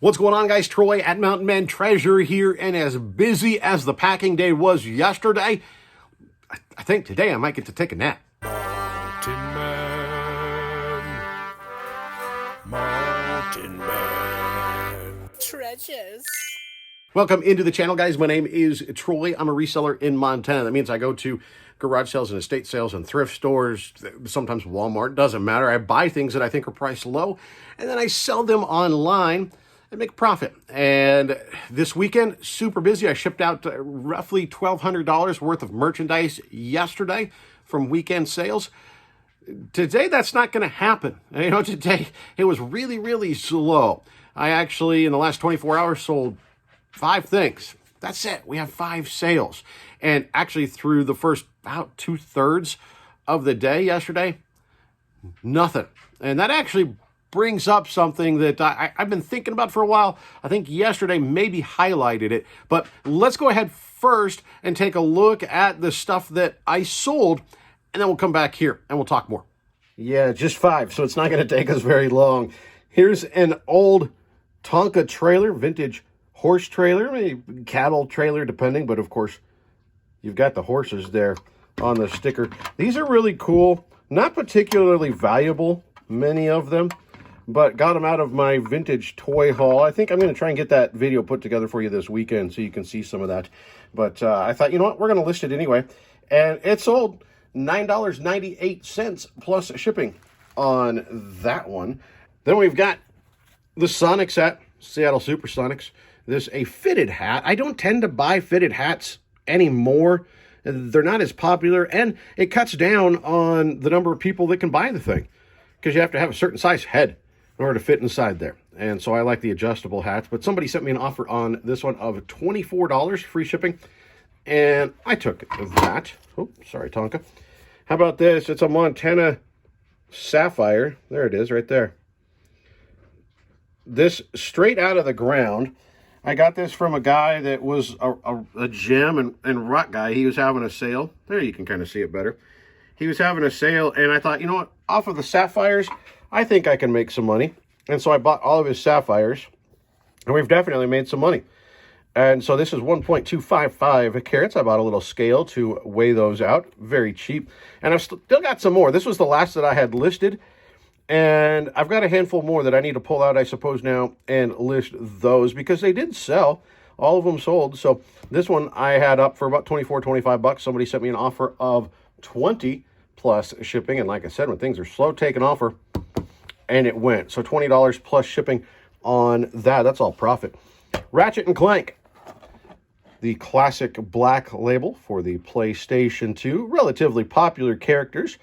What's going on, guys? Troy at Mountain Man Treasure here, and as busy as the packing day was yesterday, I think today I might get to take a nap. Mountain Man, Mountain Man. Treasures. Welcome into the channel, guys. My name is Troy. I'm a reseller in Montana. That means I go to garage sales and estate sales and thrift stores, sometimes Walmart, doesn't matter. I buy things that I think are priced low, and then I sell them online and make a profit. And this weekend, super busy. I shipped out roughly $1,200 worth of merchandise yesterday from weekend sales. Today, that's not going to happen. You know, today it was really slow. I actually, in the last 24 hours, sold 5 things. That's it. We have 5 sales. And actually, through the first about 2/3 of the day yesterday, nothing. And that actually brings up something that I've been thinking about for a while. I think yesterday maybe highlighted it. But let's go ahead first and take a look at the stuff that I sold, and then we'll come back here and we'll talk more. Yeah, just 5, so it's not going to take us very long. Here's an old Tonka trailer, vintage horse trailer, maybe cattle trailer, depending, but of course, you've got the horses there on the sticker. These are really cool, not particularly valuable, many of them, but got them out of my vintage toy haul. I think I'm going to try and get that video put together for you this weekend so you can see some of that. But I thought, you know what, we're going to list it anyway. And it sold $9.98 plus shipping on that one. Then we've got the Sonics hat, Seattle Supersonics. This a fitted hat. I don't tend to buy fitted hats anymore. They're not as popular, and it cuts down on the number of people that can buy the thing because you have to have a certain size head in order to fit inside there. And so I like the adjustable hats, but somebody sent me an offer on this one of $24 free shipping, and I took that. Oh, sorry, Tonka. How about this? It's a Montana Sapphire. There it is right there. This straight out of the ground. I got this from a guy that was a gem and rock guy. He was having a sale. There, you can kind of see it better. He was having a sale, and I thought, you know what? Off of the sapphires, I think I can make some money. And so I bought all of his sapphires, and we've definitely made some money. And so this is 1.255 carats. I bought a little scale to weigh those out. Very cheap. And I've still got some more. This was the last that I had listed. And I've got a handful more that I need to pull out, I suppose, now and list those because they did sell. All of them sold. So this one I had up for about 24, 25 bucks. Somebody sent me an offer of 20 plus shipping. And like I said, when things are slow, take an offer. And it went. So $20 plus shipping on that. That's all profit. Ratchet and Clank. The classic black label for the PlayStation 2. Relatively popular characters.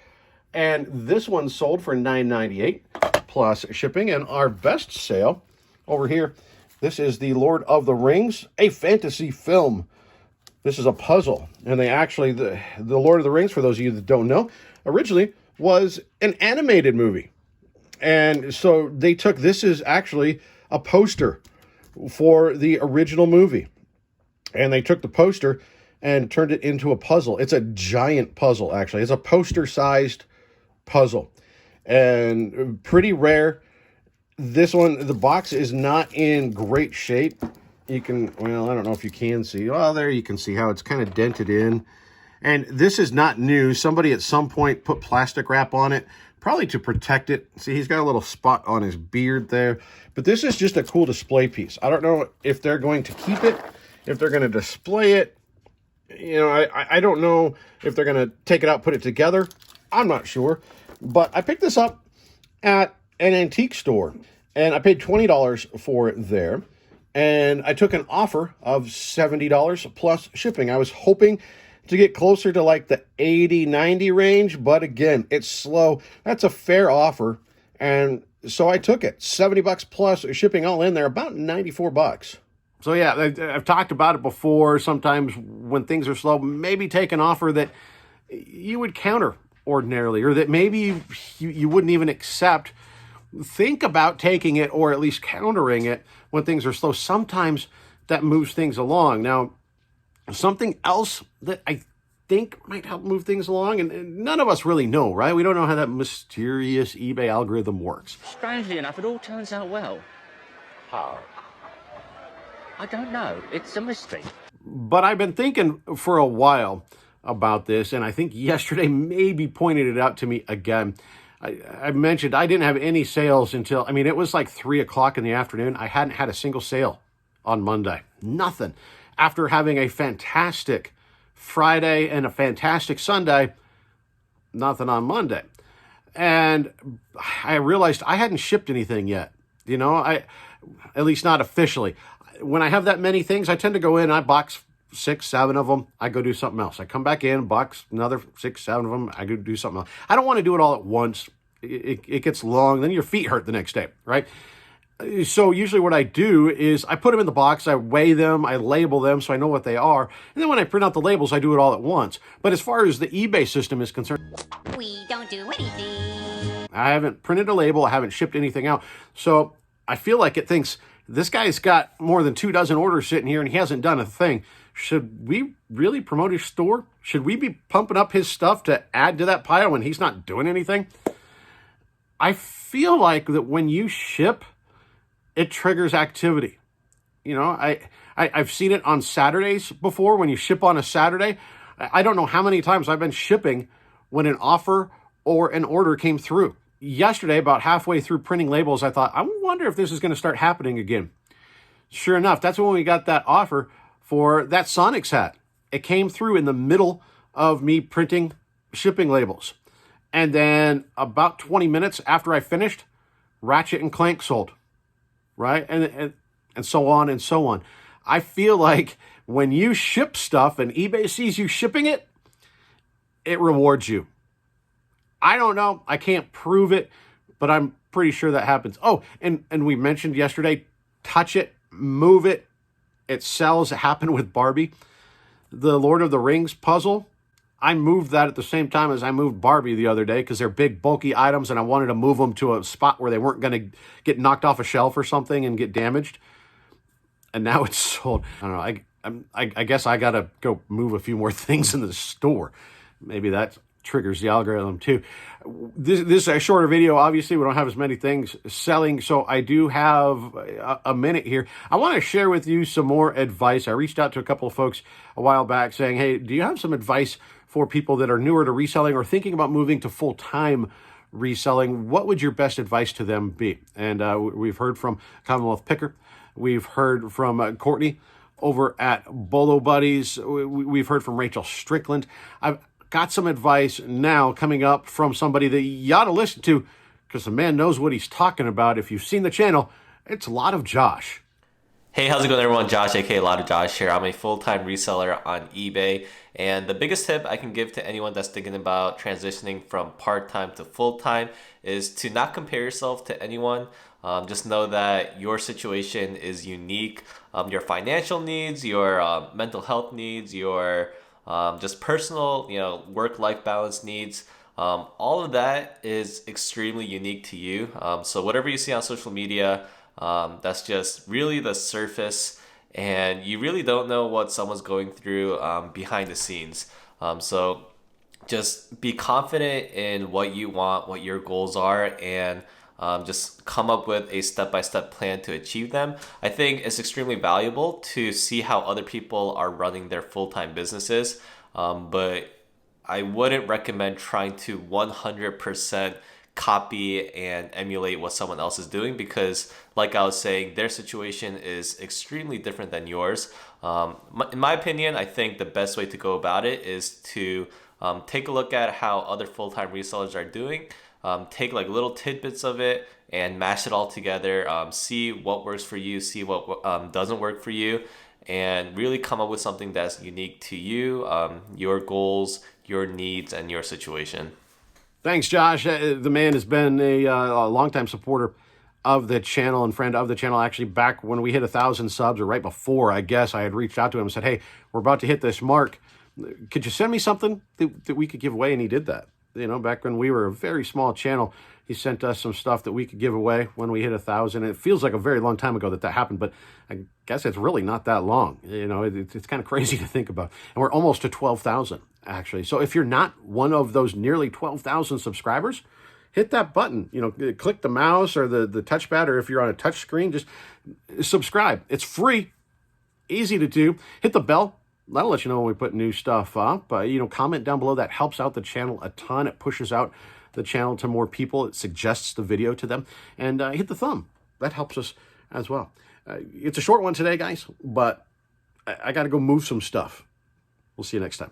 And this one sold for $9.98 plus shipping. And our best sale over here, this is the Lord of the Rings, a fantasy film. This is a puzzle. And they actually, the Lord of the Rings, for those of you that don't know, originally was an animated movie. And so they took, this is actually a poster for the original movie. And they took the poster and turned it into a puzzle. It's a giant puzzle, actually. It's a poster-sized puzzle. And pretty rare. This one, the box is not in great shape. You can, well, I don't know if you can see. Well, there you can see how it's kind of dented in. And this is not new. Somebody at some point put plastic wrap on it, probably to protect it. See, he's got a little spot on his beard there. But this is just a cool display piece. I don't know if they're going to keep it, if they're going to display it. You know, I don't know if they're going to take it out, put it together. I'm not sure. But I picked this up at an antique store, and I paid $20 for it there. And I took an offer of $70 plus shipping. I was hoping to get closer to like the 80, 90 range, but again, it's slow. That's a fair offer, and so I took it. 70 bucks plus shipping all in there, about 94 bucks. So yeah, I've talked about it before. Sometimes when things are slow, maybe take an offer that you would counter ordinarily, or that maybe you wouldn't even accept. Think about taking it, or at least countering it when things are slow. Sometimes that moves things along. Now, something else that I think might help move things along, and none of us really know, right? We don't know how that mysterious eBay algorithm works. Strangely enough, it all turns out well. How? I don't know. It's a mystery. But I've been thinking for a while about this, and I think yesterday maybe pointed it out to me again. I mentioned I didn't have any sales until, it was like 3 o'clock in the afternoon. I hadn't had a single sale on Monday. Nothing. After having a fantastic Friday and a fantastic Sunday, nothing on Monday. And I realized I hadn't shipped anything yet. At least not officially. When I have that many things, I tend to go in, I box 6, 7 of them, I go do something else. I come back in, box another 6, 7 of them, I go do something else. I don't want to do it all at once. It gets long, then your feet hurt the next day, right? So usually what I do is I put them in the box, I weigh them, I label them so I know what they are, and then when I print out the labels, I do it all at once. But as far as the eBay system is concerned, we don't do anything. I haven't printed a label, I haven't shipped anything out. So I feel like it thinks, this guy's got more than 2 dozen orders sitting here and he hasn't done a thing. Should we really promote his store? Should we be pumping up his stuff to add to that pile when he's not doing anything? I feel like that when you ship, it triggers activity. I've seen it on Saturdays before. When you ship on a Saturday, I don't know how many times I've been shipping when an offer or an order came through. Yesterday, about halfway through printing labels, I thought, I wonder if this is going to start happening again. Sure enough, that's when we got that offer for that Sonics hat. It came through in the middle of me printing shipping labels. And then about 20 minutes after I finished, Ratchet and Clank sold. Right? And so on and so on. I feel like when you ship stuff and eBay sees you shipping it, it rewards you. I don't know. I can't prove it, but I'm pretty sure that happens. Oh, and we mentioned yesterday, touch it, move it, it sells. It happened with Barbie. The Lord of the Rings puzzle, I moved that at the same time as I moved Barbie the other day because they're big, bulky items, and I wanted to move them to a spot where they weren't going to get knocked off a shelf or something and get damaged. And now it's sold. I don't know. I guess I got to go move a few more things in the store. Maybe that triggers the algorithm too. This is a shorter video. Obviously, we don't have as many things selling, so I do have a minute here. I want to share with you some more advice. I reached out to a couple of folks a while back saying, hey, do you have some advice for people that are newer to reselling or thinking about moving to full-time reselling? What would your best advice to them be? And we've heard from Commonwealth Picker. We've heard from Courtney over at Bolo Buddies. We've heard from Rachel Strickland. I've got some advice now coming up from somebody that you ought to listen to because the man knows what he's talking about. If you've seen the channel, it's a lot of Josh. Hey, how's it going, everyone? Josh, aka Lot of Josh here. I'm a full-time reseller on eBay, and the biggest tip I can give to anyone that's thinking about transitioning from part-time to full-time is to not compare yourself to anyone. Just know that your situation is unique. Your financial needs, your mental health needs, your just personal, work-life balance needs. All of that is extremely unique to you. So whatever you see on social media, that's just really the surface, and you really don't know what someone's going through behind the scenes. So just be confident in what you want, what your goals are, and just come up with a step-by-step plan to achieve them. I think it's extremely valuable to see how other people are running their full-time businesses, but I wouldn't recommend trying to 100% copy and emulate what someone else is doing because, like I was saying, their situation is extremely different than yours. In my opinion, I think the best way to go about it is to take a look at how other full-time resellers are doing. Take like little tidbits of it and mash it all together. See what works for you, see what doesn't work for you, and really come up with something that's unique to you, your goals, your needs, and your situation. Thanks, Josh. The man has been a longtime supporter of the channel and friend of the channel. Actually, back when we hit 1,000 subs, or right before, I guess, I had reached out to him and said, hey, we're about to hit this mark. Could you send me something that we could give away? And he did that. Back when we were a very small channel, he sent us some stuff that we could give away when we hit 1,000. It feels like a very long time ago that happened, but I guess it's really not that long. It's kind of crazy to think about. And we're almost to 12,000, actually. So if you're not one of those nearly 12,000 subscribers, hit that button. Click the mouse or the touchpad, or if you're on a touch screen, just subscribe. It's free. easy to do. Hit the bell. That'll let you know when we put new stuff up. Comment down below. That helps out the channel a ton. It pushes out the channel to more people. It suggests the video to them. And hit the thumb. That helps us as well. It's a short one today, guys, but I got to go move some stuff. We'll see you next time.